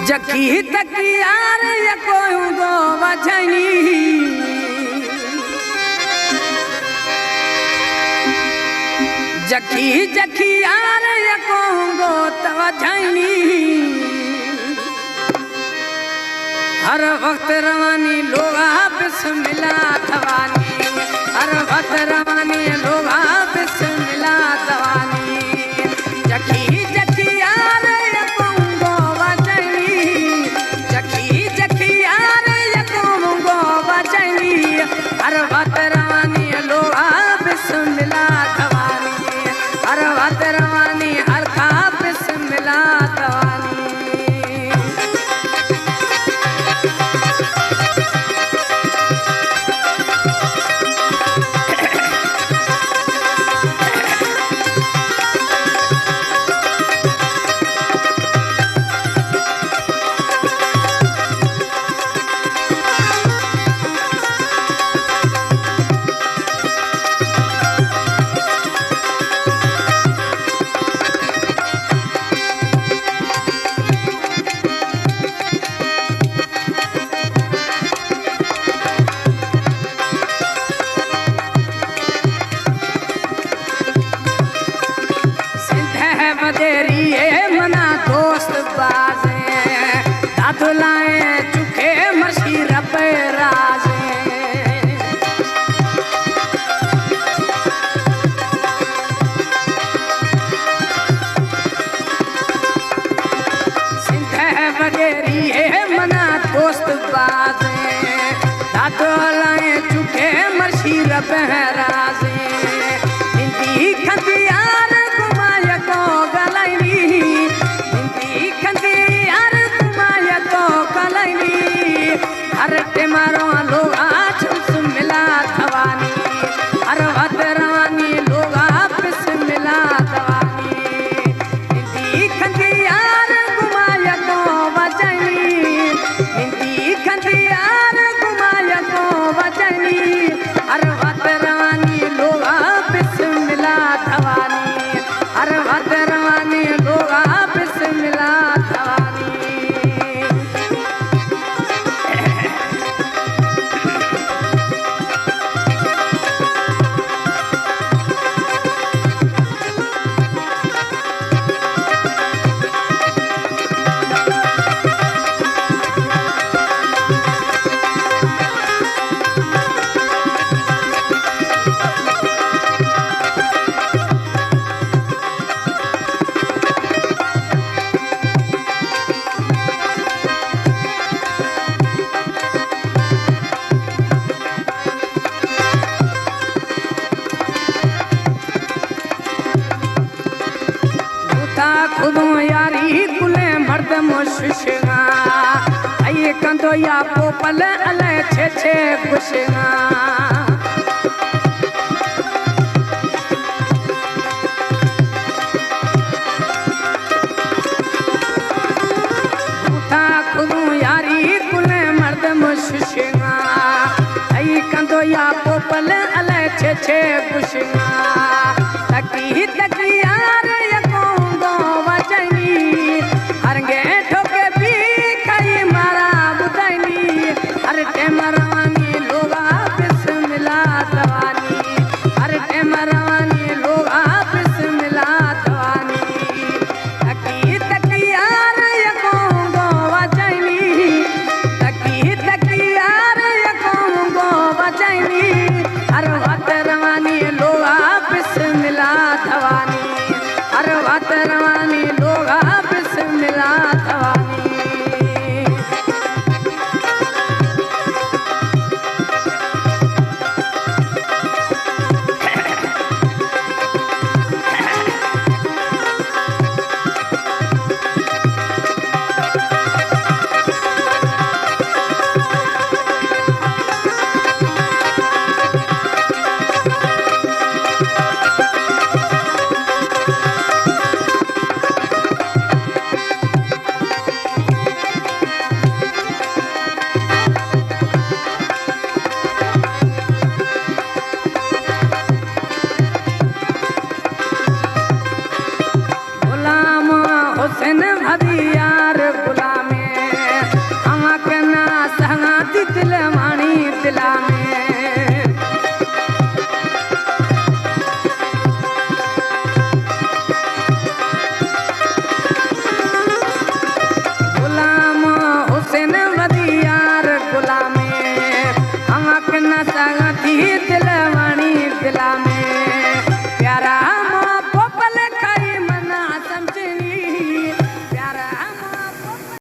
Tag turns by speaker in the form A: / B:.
A: जकी तकियार यको गो वजनी जकी जकियार यको गो तवजनी हर वक्त रवानी लोगा बिस्मिल्ला दवानी हर वक्त रवानी लोगा बिस्मिल्ला दवानी जकी जकियार यको गो वजनी जकी जकियार यको गो वजनी हर वक्त रवानी लोगा बिस्मिल्ला दवानी हर वक्त रवानी हर का बिस्मिल्ला दवानी तेरी मना दोस्त बाजे दादुलाए चुके मशीर पे राजे सिंधे बगेरी मना दोस्त बाजे दादुलाए चुके मशीर पे राजे हिंदी खतियार हर टेमारो लोग आज मिला दवानी हर वक्त रवानी लोग आपस मिला दवानी हिंदी खंडियार घुमाया को वजनी हिंदी खंडियार घुमाया को वजनी हर वक्त रवानी लोग आपस मिला दवानी हर वक्त रवानी लोग आपस मिला दवानी खुदो यारी कुले मर्द मुशिशगा आये कंदो या पोपल अले छे छे गुशगा खुदो यारी कुले मर्द मुशिशगा आये कंदो या पोपल अले छे छे गुश